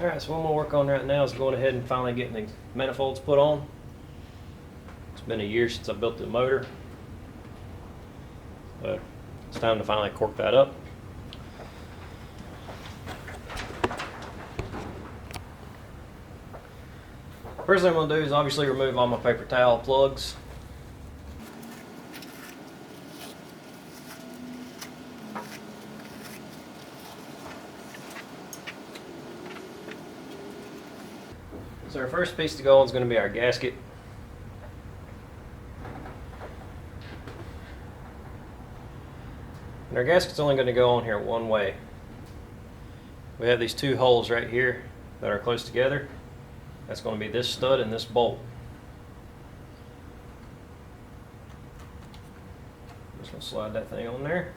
Alright, so what I'm going to work on right now is going ahead and finally getting the manifolds put on. It's been a year since I built the motor, but it's time to finally cork that up. First thing I'm going to do is obviously remove all my paper towel plugs. So our first piece to go on is going to be our gasket. And our gasket's only going to go on here one way. We have these two holes right here that are close together. That's going to be this stud and this bolt. Just going to slide that thing on there.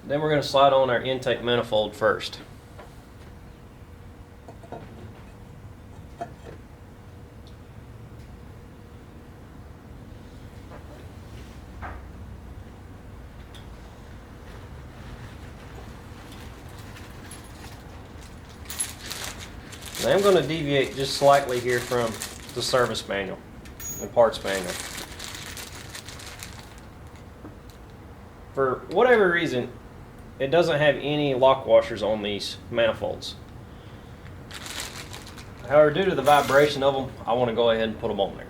Then we're going to slide on our intake manifold first. Now I'm going to deviate just slightly here from the service manual, the parts manual. For whatever reason, it doesn't have any lock washers on these manifolds. However, due to the vibration of them, I want to go ahead and put them on there.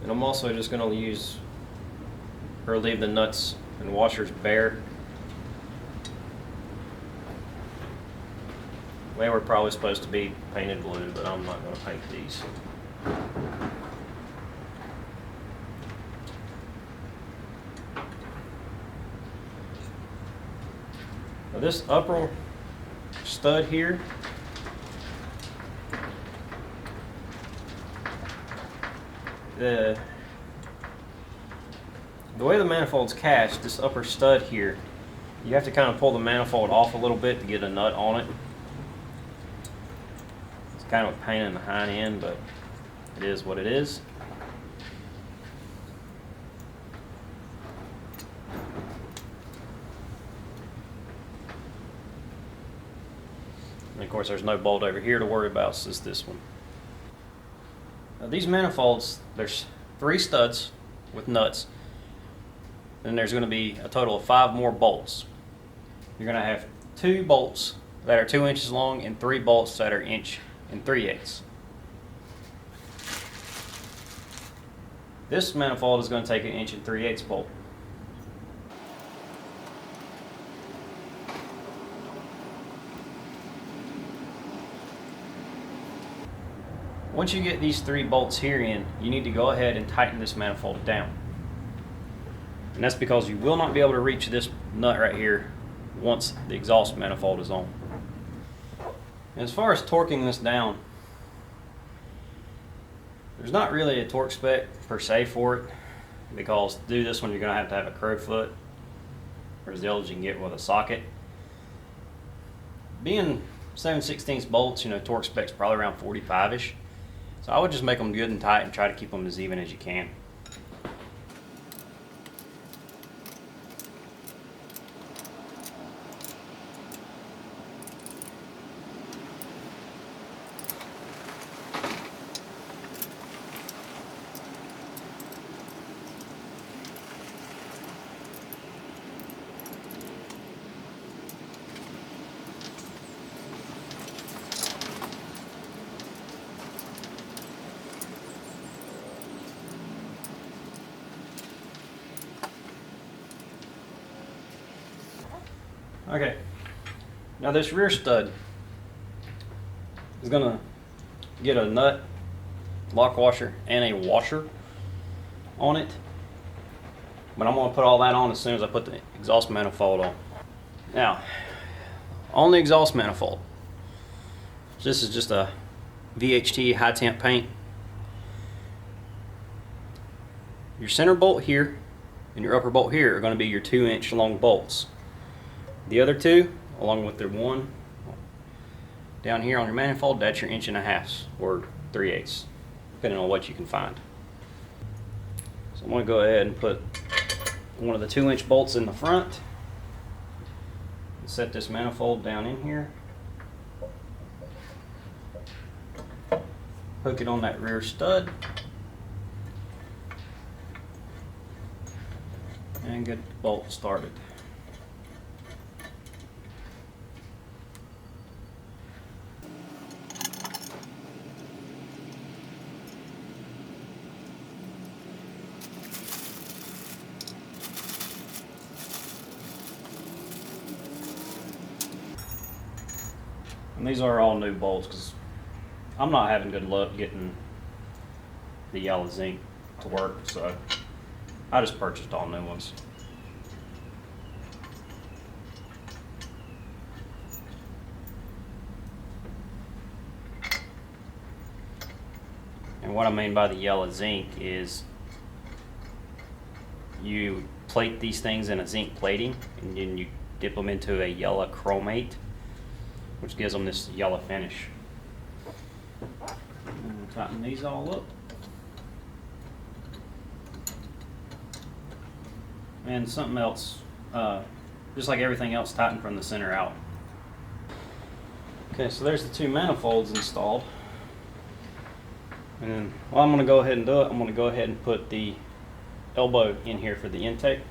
And I'm also just going to use or leave the nuts and washers bare. They were probably supposed to be painted blue, but I'm not going to paint these. Now this upper stud here, the way the manifold's cast, this upper stud here, you have to kind of pull the manifold off a little bit to get a nut on it. It's kind of a pain in the hind end, but it is what it is. And of course there's no bolt over here to worry about, so it's this one. Now these manifolds, there's 3 studs with nuts. Then there's going to be a total of 5 more bolts. You're going to have 2 bolts that are 2 inches long and 3 bolts that are 1 3/8. This manifold is going to take an 1 3/8 bolt. Once you get these 3 bolts here in, you need to go ahead and tighten this manifold down. And that's because you will not be able to reach this nut right here once the exhaust manifold is on. And as far as torquing this down, there's not really a torque spec per se for it, because to do this one you're going to have a crow foot, or as old as you can get with a socket. Being 7/16 bolts, torque spec's probably around 45-ish. So I would just make them good and tight and try to keep them as even as you can. Okay, now this rear stud is going to get a nut, lock washer, and a washer on it. But I'm going to put all that on as soon as I put the exhaust manifold on. Now, on the exhaust manifold, this is just a VHT high temp paint. Your center bolt here and your upper bolt here are going to be your 2-inch long bolts. The other two, along with the one down here on your manifold, that's your 1.5" or 3/8, depending on what you can find. So I'm going to go ahead and put one of the 2-inch bolts in the front and set this manifold down in here. Hook it on that rear stud and get the bolt started. And these are all new bolts because I'm not having good luck getting the yellow zinc to work, so I just purchased all new ones. And what I mean by the yellow zinc is you plate these things in a zinc plating and then you dip them into a yellow chromate, which gives them this yellow finish. And tighten these all up. And something else, just like everything else, tighten from the center out. Okay, so there's the two manifolds installed. And then, well, I'm going to go ahead and do it. I'm going to go ahead and put the elbow in here for the intake.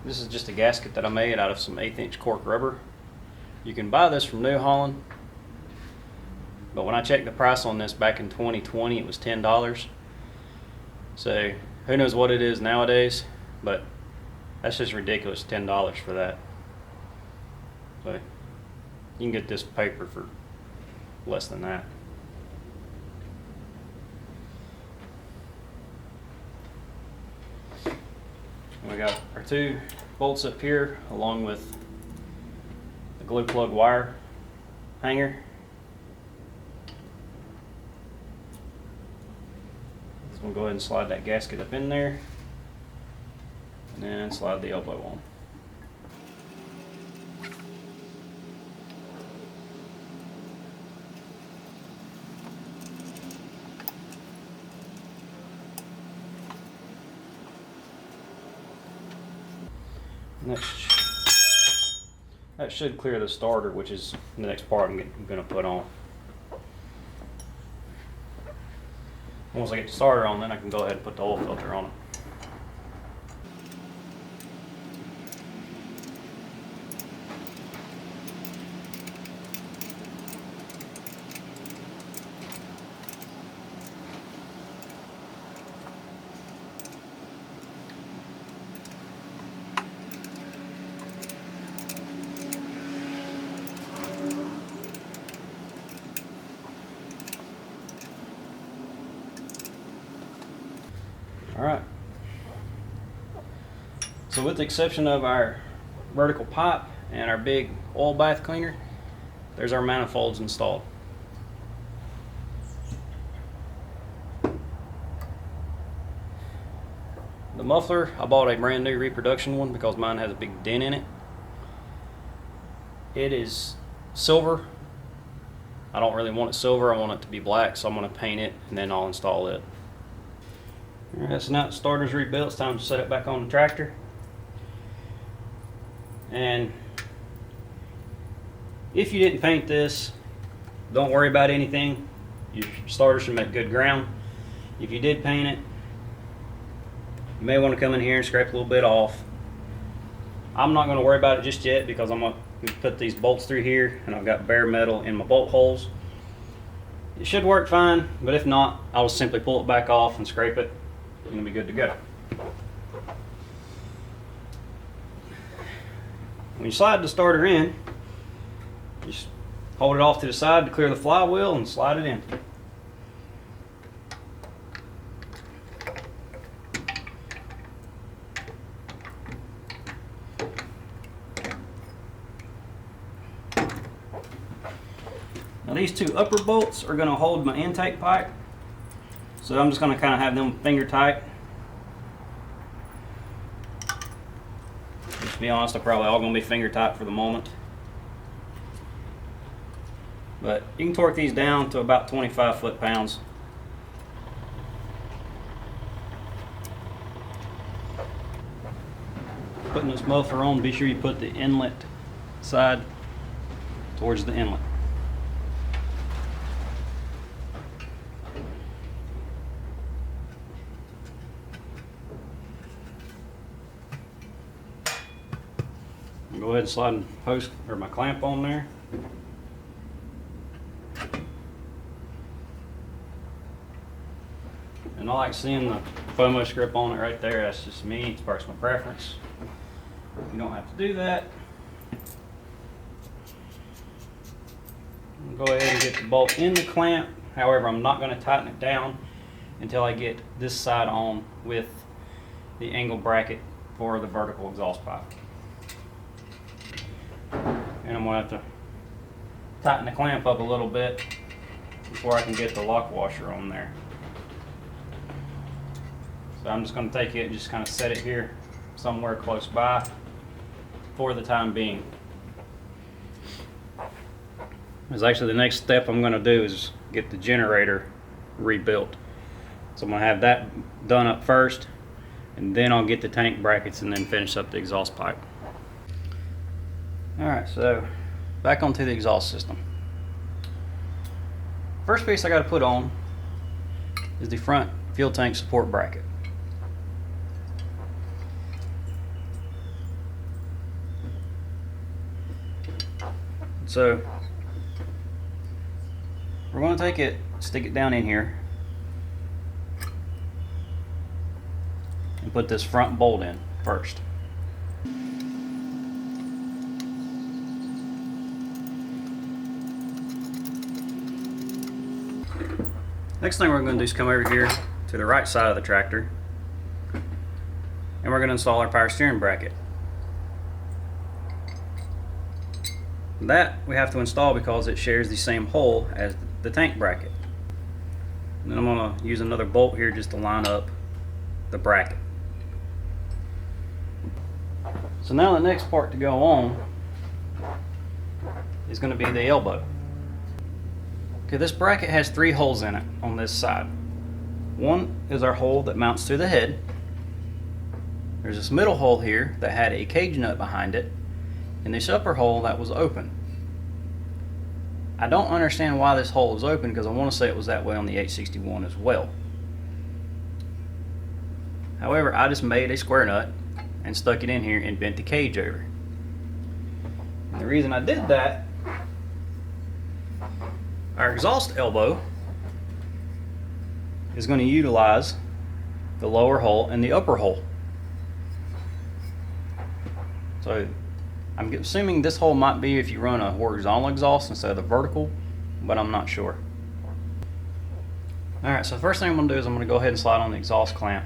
This is just a gasket that I made out of some 1/8" cork rubber. You can buy this from New Holland, but when I checked the price on this back in 2020, it was $10. So who knows what it is nowadays, but that's just ridiculous, $10 for that. So you can get this paper for less than that. We got our two bolts up here along with the glue plug wire hanger. So we'll go ahead and slide that gasket up in there and then slide the elbow on. That should clear the starter, which is the next part I'm going to put on. Once I get the starter on, then I can go ahead and put the oil filter on it. Alright, so with the exception of our vertical pipe and our big oil bath cleaner, there's our manifolds installed. The muffler, I bought a brand new reproduction one because mine has a big dent in it. It is silver. I don't really want it silver, I want it to be black, so I'm going to paint it and then I'll install it. Alright, so now the starter's rebuilt, it's time to set it back on the tractor. And if you didn't paint this, don't worry about anything. Your starter should make good ground. If you did paint it, you may want to come in here and scrape a little bit off. I'm not going to worry about it just yet because I'm going to put these bolts through here and I've got bare metal in my bolt holes. It should work fine, but if not, I'll just simply pull it back off and scrape it. It's going to be good to go. When you slide the starter in, just hold it off to the side to clear the flywheel and slide it in. Now these two upper bolts are going to hold my intake pipe. So I'm just going to kind of have them finger tight To be honest, they're probably all going to be finger tight for the moment. But you can torque these down to about 25 foot-pounds. Putting this muffler on, be sure you put the inlet side towards the inlet. Go ahead and slide my clamp on there. And I like seeing the FOMO strip on it right there. That's just me, it's personal preference. You don't have to do that. Go ahead and get the bolt in the clamp. However, I'm not going to tighten it down until I get this side on with the angle bracket for the vertical exhaust pipe. And I'm going to have to tighten the clamp up a little bit before I can get the lock washer on there. So I'm just going to take it and just kind of set it here somewhere close by for the time being. Because actually the next step I'm going to do is get the generator rebuilt. So I'm going to have that done up first, and then I'll get the tank brackets and then finish up the exhaust pipe. Alright, so back onto the exhaust system. First piece I got to put on is the front fuel tank support bracket. So we're going to take it, stick it down in here, and put this front bolt in first. Next thing we're going to do is come over here to the right side of the tractor, and we're going to install our power steering bracket. That we have to install because it shares the same hole as the tank bracket. And then I'm going to use another bolt here just to line up the bracket. So now the next part to go on is going to be the elbow. Okay, this bracket has 3 holes in it on this side. One is our hole that mounts to the head. There's this middle hole here that had a cage nut behind it, and this upper hole that was open. I don't understand why this hole is open because I want to say it was that way on the 861 as well. However, I just made a square nut and stuck it in here and bent the cage over. And the reason I did that, our exhaust elbow is going to utilize the lower hole and the upper hole. So I'm assuming this hole might be if you run a horizontal exhaust instead of the vertical, but I'm not sure. Alright, so the first thing I'm going to do is I'm going to go ahead and slide on the exhaust clamp.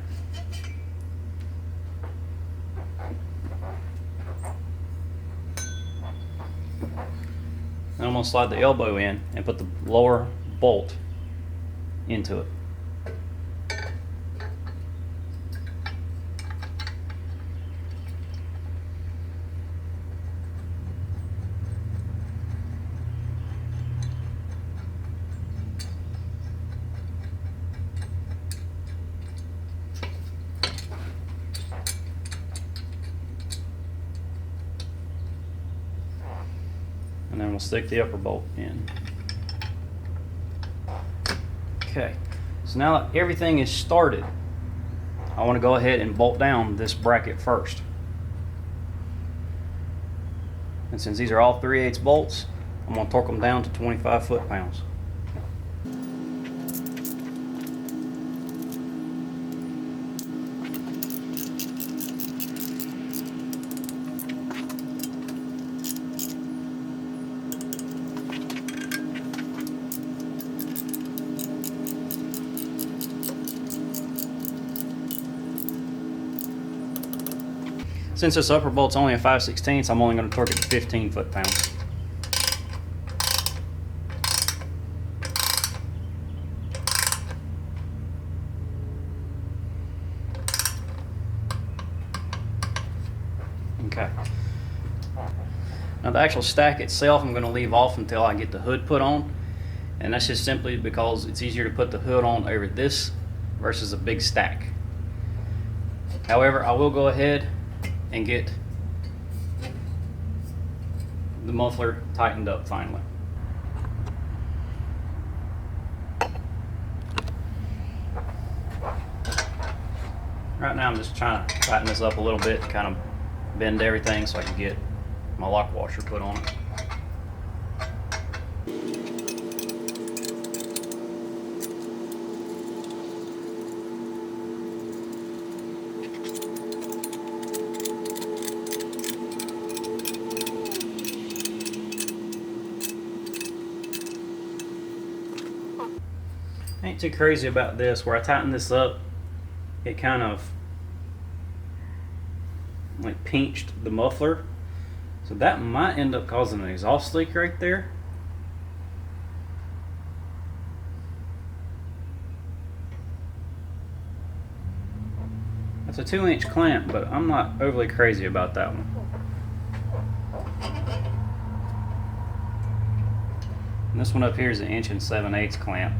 Then I'm going to slide the elbow in and put the lower bolt into it. And then we'll stick the upper bolt in. Okay, so now that everything is started, I want to go ahead and bolt down this bracket first. And since these are all 3/8 bolts, I'm going to torque them down to 25 foot-pounds. Since this upper bolt's only a 5/16, I'm only going to torque it to 15 foot-pounds. Okay. Now the actual stack itself I'm going to leave off until I get the hood put on, and that's just simply because it's easier to put the hood on over this versus a big stack. However, I will go ahead and get the muffler tightened up finally. Right now I'm just trying to tighten this up a little bit, kind of bend everything so I can get my lock washer put on it. Ain't too crazy about this. Where I tighten this up, it kind of like pinched the muffler, so that might end up causing an exhaust leak right there. That's a 2-inch clamp, but I'm not overly crazy about that one. And this one up here is an 1 7/8 clamp.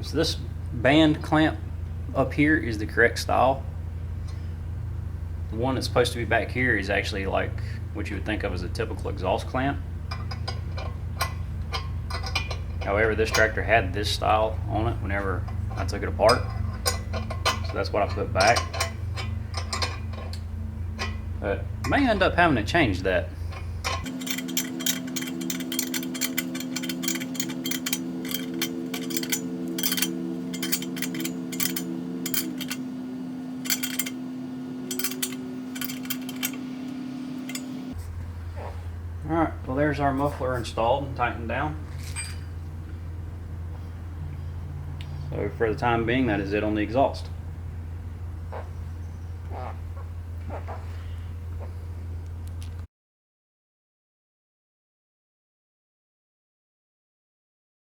So this band clamp up here is the correct style. The one that's supposed to be back here is actually like what you would think of as a typical exhaust clamp. However, this tractor had this style on it whenever I took it apart, so that's what I put back. But I may end up having to change that. Alright, well there's our muffler installed and tightened down. So for the time being, that is it on the exhaust.